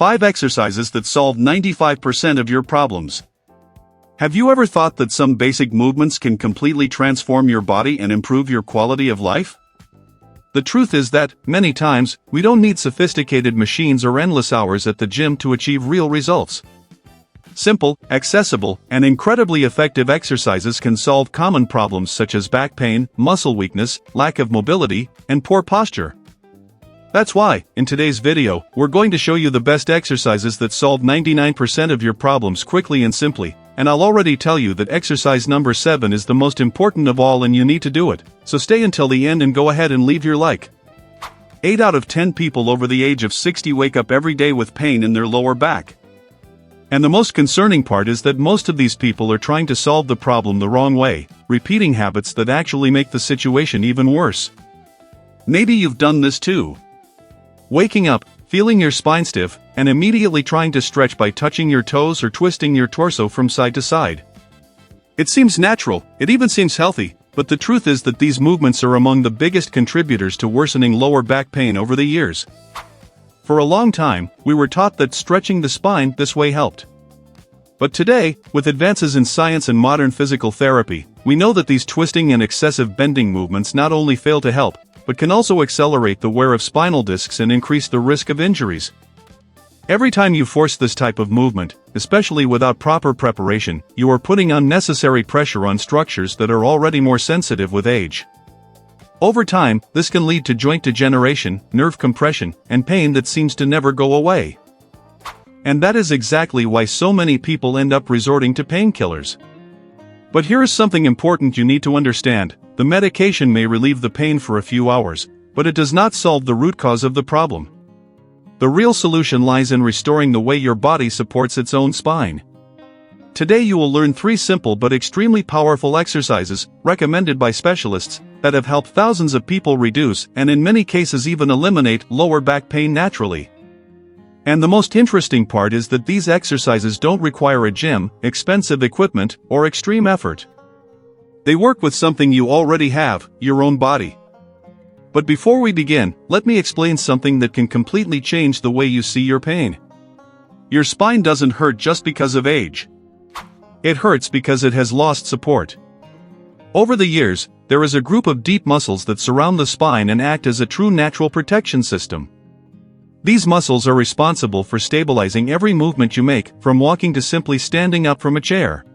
5 exercises that solve 95% of your problems. Have you ever thought that some basic movements can completely transform your body and improve your quality of life? The truth is that, many times, we don't need sophisticated machines or endless hours at the gym to achieve real results. Simple, accessible, and incredibly effective exercises can solve common problems such as back pain, muscle weakness, lack of mobility, and poor posture. That's why, in today's video, we're going to show you the best exercises that solve 99% of your problems quickly and simply, and I'll already tell you that exercise number 7 is the most important of all and you need to do it, so stay until the end and go ahead and leave your like. 8 out of 10 people over the age of 60 wake up every day with pain in their lower back. And the most concerning part is that most of these people are trying to solve the problem the wrong way, repeating habits that actually make the situation even worse. Maybe you've done this too. Waking up, feeling your spine stiff, and immediately trying to stretch by touching your toes or twisting your torso from side to side. It seems natural, it even seems healthy, but the truth is that these movements are among the biggest contributors to worsening lower back pain over the years. For a long time, we were taught that stretching the spine this way helped. But today, with advances in science and modern physical therapy, we know that these twisting and excessive bending movements not only fail to help, but can also accelerate the wear of spinal discs and increase the risk of injuries. Every time you force this type of movement, especially without proper preparation, you are putting unnecessary pressure on structures that are already more sensitive with age. Over time, this can lead to joint degeneration, nerve compression, and pain that seems to never go away. And that is exactly why so many people end up resorting to painkillers. But here is something important you need to understand. The medication may relieve the pain for a few hours, but it does not solve the root cause of the problem. The real solution lies in restoring the way your body supports its own spine. Today you will learn 3 simple but extremely powerful exercises, recommended by specialists, that have helped thousands of people reduce and in many cases even eliminate lower back pain naturally. And the most interesting part is that these exercises don't require a gym, expensive equipment, or extreme effort. They work with something you already have, your own body. But before we begin, let me explain something that can completely change the way you see your pain. Your spine doesn't hurt just because of age. It hurts because it has lost support. Over the years, there is a group of deep muscles that surround the spine and act as a true natural protection system. These muscles are responsible for stabilizing every movement you make, from walking to simply standing up from a chair.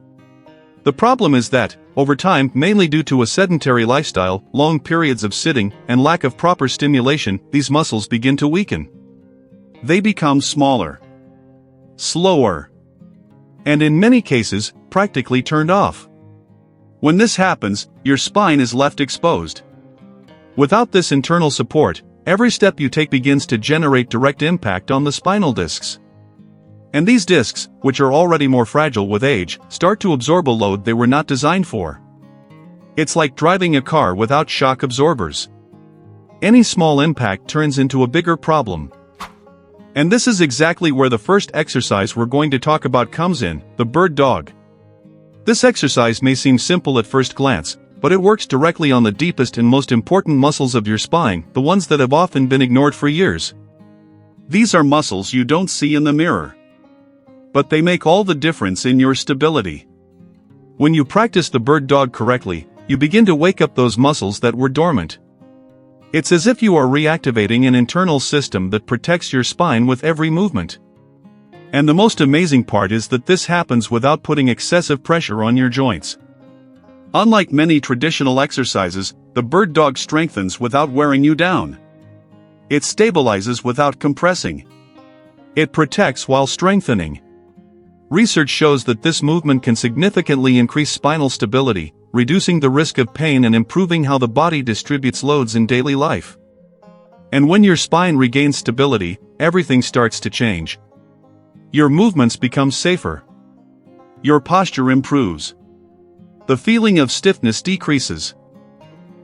The problem is that, over time, mainly due to a sedentary lifestyle, long periods of sitting, and lack of proper stimulation, these muscles begin to weaken. They become smaller, slower, and in many cases, practically turned off. When this happens, your spine is left exposed. Without this internal support, every step you take begins to generate direct impact on the spinal discs. And these discs, which are already more fragile with age, start to absorb a load they were not designed for. It's like driving a car without shock absorbers. Any small impact turns into a bigger problem. And this is exactly where the first exercise we're going to talk about comes in, the bird dog. This exercise may seem simple at first glance, but it works directly on the deepest and most important muscles of your spine, the ones that have often been ignored for years. These are muscles you don't see in the mirror. But they make all the difference in your stability. When you practice the bird dog correctly, you begin to wake up those muscles that were dormant. It's as if you are reactivating an internal system that protects your spine with every movement. And the most amazing part is that this happens without putting excessive pressure on your joints. Unlike many traditional exercises, the bird dog strengthens without wearing you down. It stabilizes without compressing. It protects while strengthening. Research shows that this movement can significantly increase spinal stability, reducing the risk of pain and improving how the body distributes loads in daily life. And when your spine regains stability, everything starts to change. Your movements become safer. Your posture improves. The feeling of stiffness decreases.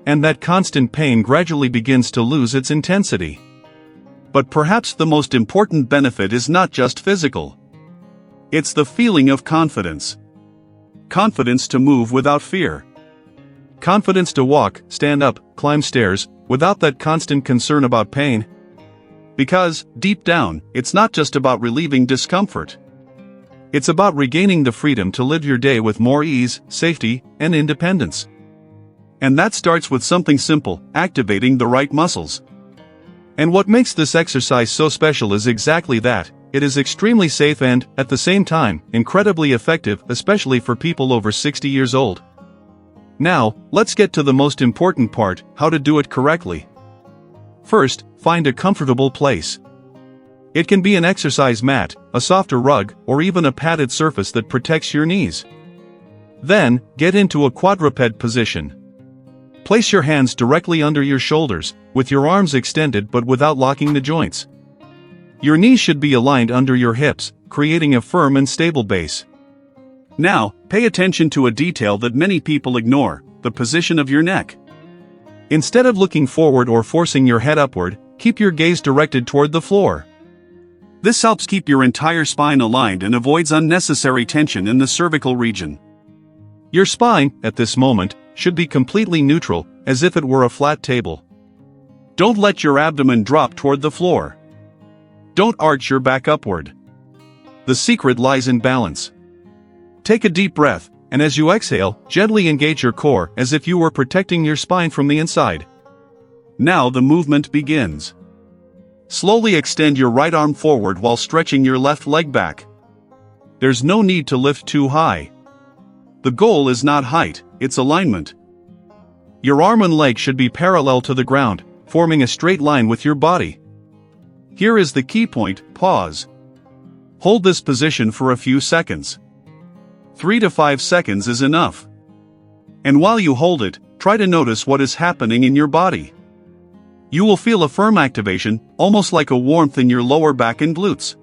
And that constant pain gradually begins to lose its intensity. But perhaps the most important benefit is not just physical. It's the feeling of confidence. Confidence to move without fear. Confidence to walk, stand up, climb stairs, without that constant concern about pain. Because, deep down, it's not just about relieving discomfort. It's about regaining the freedom to live your day with more ease, safety, and independence. And that starts with something simple: activating the right muscles. And what makes this exercise so special is exactly that: it is extremely safe and, at the same time, incredibly effective, especially for people over 60 years old. Now, let's get to the most important part: how to do it correctly. First, find a comfortable place. It can be an exercise mat, a softer rug, or even a padded surface that protects your knees. Then, get into a quadruped position. Place your hands directly under your shoulders, with your arms extended but without locking the joints. Your knees should be aligned under your hips, creating a firm and stable base. Now, pay attention to a detail that many people ignore: the position of your neck. Instead of looking forward or forcing your head upward, keep your gaze directed toward the floor. This helps keep your entire spine aligned and avoids unnecessary tension in the cervical region. Your spine, at this moment, should be completely neutral, as if it were a flat table. Don't let your abdomen drop toward the floor. Don't arch your back upward. The secret lies in balance. Take a deep breath, and as you exhale, gently engage your core as if you were protecting your spine from the inside. Now the movement begins. Slowly extend your right arm forward while stretching your left leg back. There's no need to lift too high. The goal is not height, it's alignment. Your arm and leg should be parallel to the ground, forming a straight line with your body. Here is the key point: pause. Hold this position for a few seconds. 3 to 5 seconds is enough. And while you hold it, try to notice what is happening in your body. You will feel a firm activation, almost like a warmth in your lower back and glutes.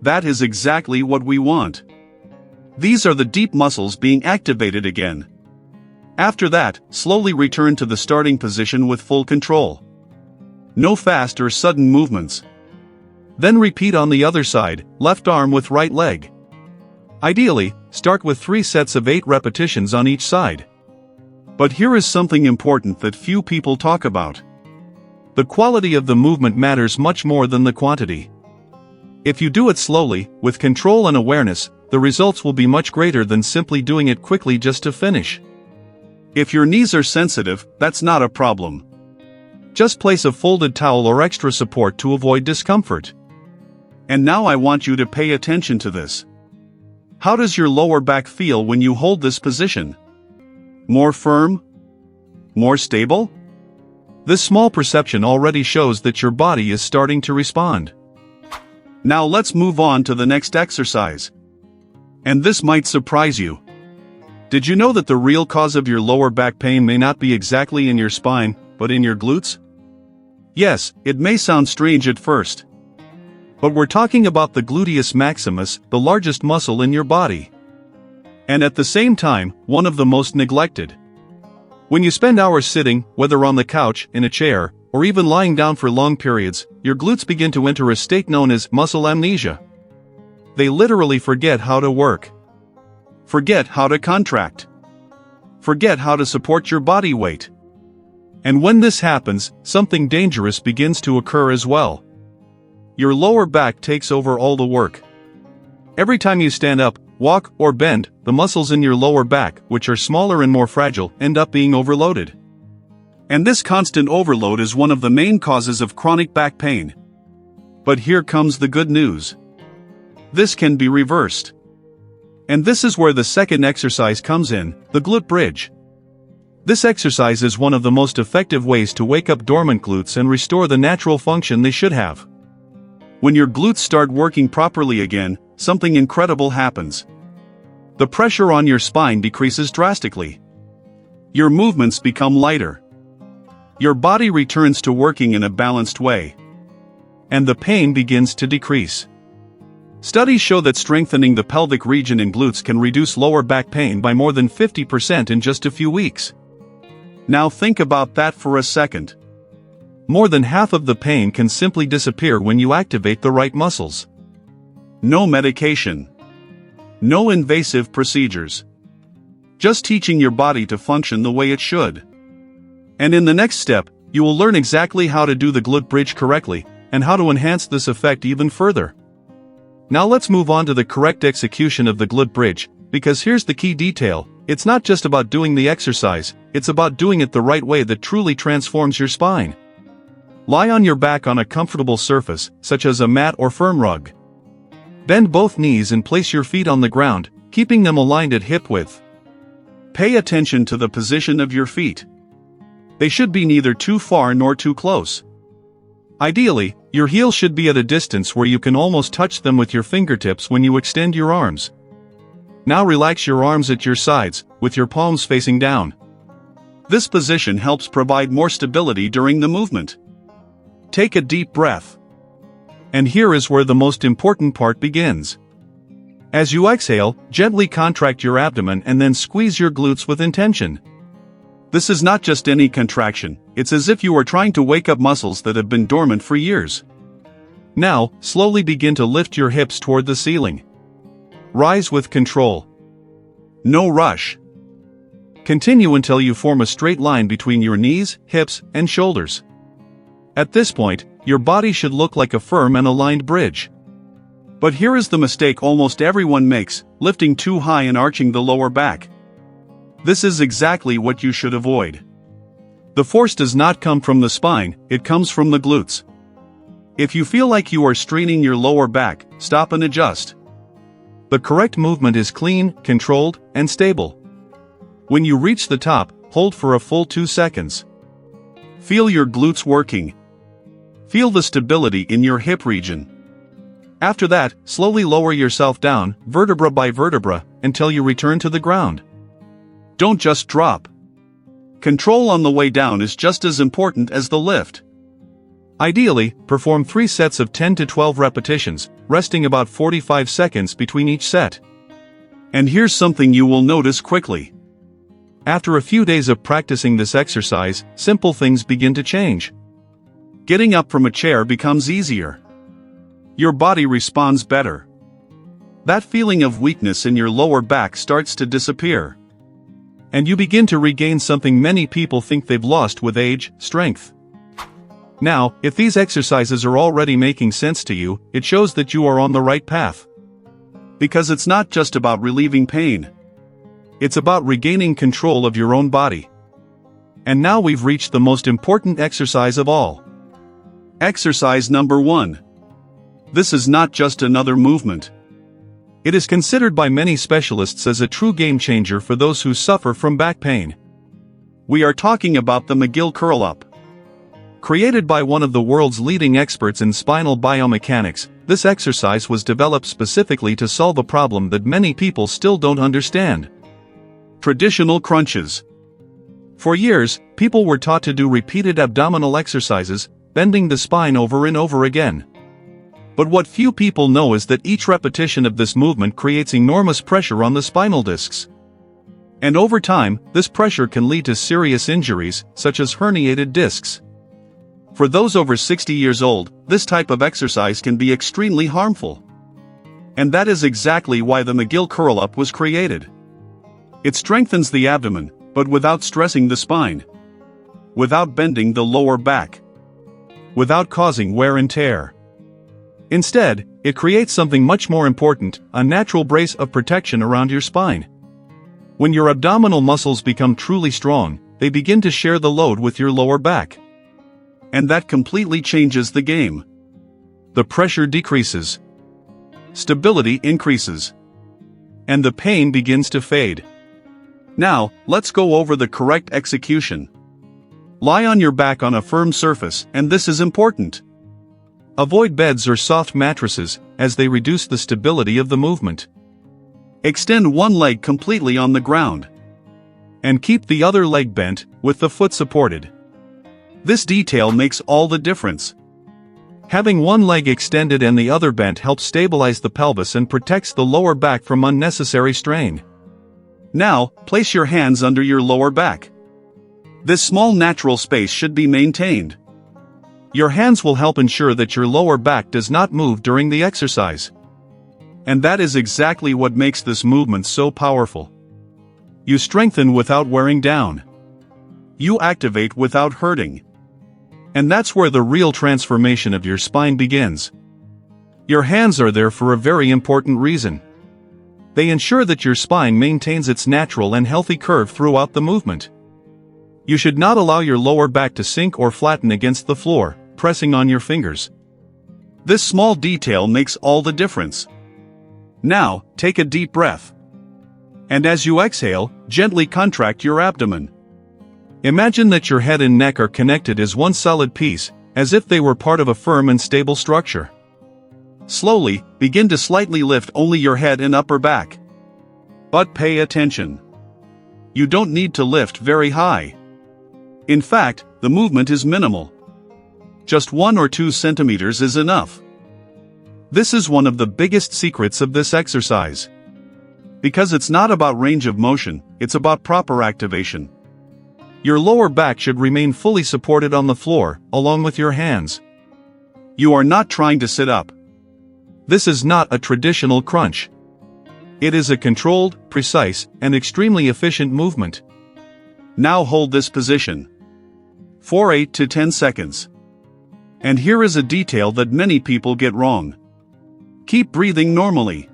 That is exactly what we want. These are the deep muscles being activated again. After that, slowly return to the starting position with full control. No fast or sudden movements. Then repeat on the other side, left arm with right leg. Ideally, start with 3 sets of 8 repetitions on each side. But here is something important that few people talk about. The quality of the movement matters much more than the quantity. If you do it slowly, with control and awareness, the results will be much greater than simply doing it quickly just to finish. If your knees are sensitive, that's not a problem. Just place a folded towel or extra support to avoid discomfort. And now I want you to pay attention to this. How does your lower back feel when you hold this position? More firm? More stable? This small perception already shows that your body is starting to respond. Now let's move on to the next exercise. And this might surprise you. Did you know that the real cause of your lower back pain may not be exactly in your spine, but in your glutes? Yes, it may sound strange at first. But we're talking about the gluteus maximus, the largest muscle in your body. And at the same time, one of the most neglected. When you spend hours sitting, whether on the couch, in a chair, or even lying down for long periods, your glutes begin to enter a state known as muscle amnesia. They literally forget how to work. Forget how to contract. Forget how to support your body weight. And when this happens, something dangerous begins to occur as well. Your lower back takes over all the work. Every time you stand up, walk, or bend, the muscles in your lower back, which are smaller and more fragile, end up being overloaded. And this constant overload is one of the main causes of chronic back pain. But here comes the good news. This can be reversed. And this is where the second exercise comes in, the glute bridge. This exercise is one of the most effective ways to wake up dormant glutes and restore the natural function they should have. When your glutes start working properly again, something incredible happens. The pressure on your spine decreases drastically. Your movements become lighter. Your body returns to working in a balanced way. And the pain begins to decrease. Studies show that strengthening the pelvic region in glutes can reduce lower back pain by more than 50% in just a few weeks. Now think about that for a second. More than half of the pain can simply disappear when you activate the right muscles. No medication. No invasive procedures. Just teaching your body to function the way it should. And in the next step, you will learn exactly how to do the glute bridge correctly, and how to enhance this effect even further. Now let's move on to the correct execution of the glute bridge, because here's the key detail: it's not just about doing the exercise, it's about doing it the right way that truly transforms your spine. Lie on your back on a comfortable surface, such as a mat or firm rug. Bend both knees and place your feet on the ground, keeping them aligned at hip width. Pay attention to the position of your feet. They should be neither too far nor too close. Ideally, your heels should be at a distance where you can almost touch them with your fingertips when you extend your arms. Now relax your arms at your sides, with your palms facing down. This position helps provide more stability during the movement. Take a deep breath. And here is where the most important part begins. As you exhale, gently contract your abdomen and then squeeze your glutes with intention. This is not just any contraction, it's as if you are trying to wake up muscles that have been dormant for years. Now, slowly begin to lift your hips toward the ceiling. Rise with control. No rush. Continue until you form a straight line between your knees, hips, and shoulders. At this point, your body should look like a firm and aligned bridge. But here is the mistake almost everyone makes: lifting too high and arching the lower back. This is exactly what you should avoid. The force does not come from the spine, it comes from the glutes. If you feel like you are straining your lower back, stop and adjust. The correct movement is clean, controlled, and stable. When you reach the top, hold for a full 2 seconds. Feel your glutes working. Feel the stability in your hip region. After that, slowly lower yourself down, vertebra by vertebra, until you return to the ground. Don't just drop. Control on the way down is just as important as the lift. Ideally, perform 3 sets of 10 to 12 repetitions, resting about 45 seconds between each set. And here's something you will notice quickly. After a few days of practicing this exercise, simple things begin to change. Getting up from a chair becomes easier. Your body responds better. That feeling of weakness in your lower back starts to disappear. And you begin to regain something many people think they've lost with age: strength. Now, if these exercises are already making sense to you, it shows that you are on the right path. Because it's not just about relieving pain. It's about regaining control of your own body. And now we've reached the most important exercise of all. Exercise number 1. This is not just another movement. It is considered by many specialists as a true game changer for those who suffer from back pain. We are talking about the McGill Curl Up. Created by one of the world's leading experts in spinal biomechanics, this exercise was developed specifically to solve a problem that many people still don't understand. Traditional crunches. For years, people were taught to do repeated abdominal exercises, bending the spine over and over again. But what few people know is that each repetition of this movement creates enormous pressure on the spinal discs. And over time, this pressure can lead to serious injuries, such as herniated discs. For those over 60 years old, this type of exercise can be extremely harmful. And that is exactly why the McGill Curl Up was created. It strengthens the abdomen, but without stressing the spine. Without bending the lower back. Without causing wear and tear. Instead, it creates something much more important: a natural brace of protection around your spine. When your abdominal muscles become truly strong, they begin to share the load with your lower back. And that completely changes the game. The pressure decreases. Stability increases. And the pain begins to fade. Now, let's go over the correct execution. Lie on your back on a firm surface, and this is important. Avoid beds or soft mattresses, as they reduce the stability of the movement. Extend one leg completely on the ground. And keep the other leg bent, with the foot supported. This detail makes all the difference. Having one leg extended and the other bent helps stabilize the pelvis and protects the lower back from unnecessary strain. Now, place your hands under your lower back. This small natural space should be maintained. Your hands will help ensure that your lower back does not move during the exercise. And that is exactly what makes this movement so powerful. You strengthen without wearing down. You activate without hurting. And that's where the real transformation of your spine begins. Your hands are there for a very important reason. They ensure that your spine maintains its natural and healthy curve throughout the movement. You should not allow your lower back to sink or flatten against the floor, pressing on your fingers. This small detail makes all the difference. Now, take a deep breath. And as you exhale, gently contract your abdomen. Imagine that your head and neck are connected as one solid piece, as if they were part of a firm and stable structure. Slowly, begin to slightly lift only your head and upper back. But pay attention. You don't need to lift very high. In fact, the movement is minimal. Just 1 or 2 centimeters is enough. This is one of the biggest secrets of this exercise. Because it's not about range of motion, it's about proper activation. Your lower back should remain fully supported on the floor, along with your hands. You are not trying to sit up. This is not a traditional crunch. It is a controlled, precise, and extremely efficient movement. Now hold this position for 8 to 10 seconds. And here is a detail that many people get wrong. Keep breathing normally.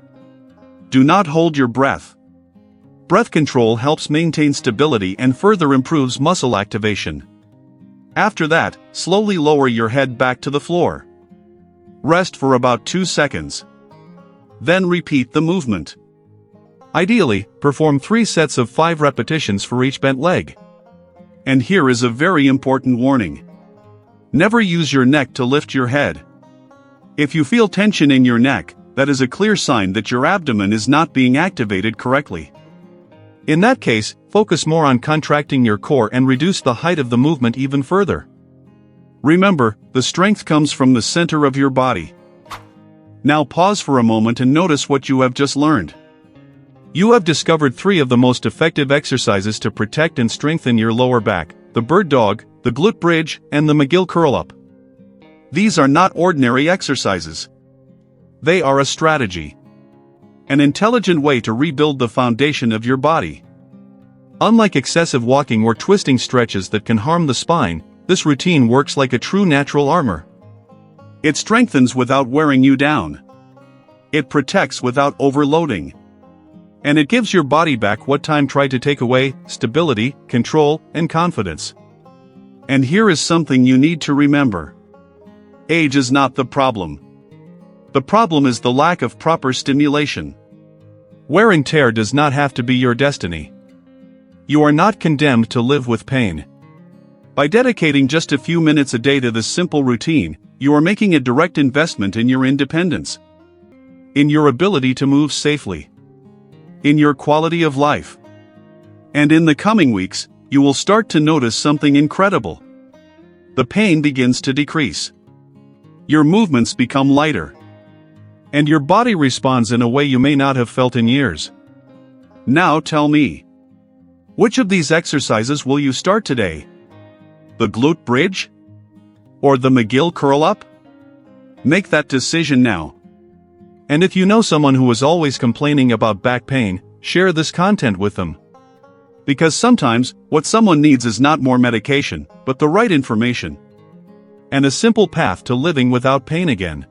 Do not hold your breath. Breath control helps maintain stability and further improves muscle activation. After that, slowly lower your head back to the floor. Rest for about 2 seconds. Then repeat the movement. Ideally, perform 3 sets of 5 repetitions for each bent leg. And here is a very important warning. Never use your neck to lift your head. If you feel tension in your neck, that is a clear sign that your abdomen is not being activated correctly. In that case, focus more on contracting your core and reduce the height of the movement even further. Remember, the strength comes from the center of your body. Now pause for a moment and notice what you have just learned. You have discovered 3 of the most effective exercises to protect and strengthen your lower back: the bird dog, the glute bridge, and the McGill Curl Up. These are not ordinary exercises. They are a strategy. An intelligent way to rebuild the foundation of your body. Unlike excessive walking or twisting stretches that can harm the spine, this routine works like a true natural armor. It strengthens without wearing you down. It protects without overloading. And it gives your body back what time tried to take away: stability, control, and confidence. And here is something you need to remember. Age is not the problem. The problem is the lack of proper stimulation. Wear and tear does not have to be your destiny. You are not condemned to live with pain. By dedicating just a few minutes a day to this simple routine, you are making a direct investment in your independence, in your ability to move safely, in your quality of life. And in the coming weeks, you will start to notice something incredible. The pain begins to decrease. Your movements become lighter. And your body responds in a way you may not have felt in years. Now tell me, which of these exercises will you start today? The glute bridge? Or the McGill Curl Up? Make that decision now. And if you know someone who is always complaining about back pain, share this content with them. Because sometimes, what someone needs is not more medication, but the right information. And a simple path to living without pain again.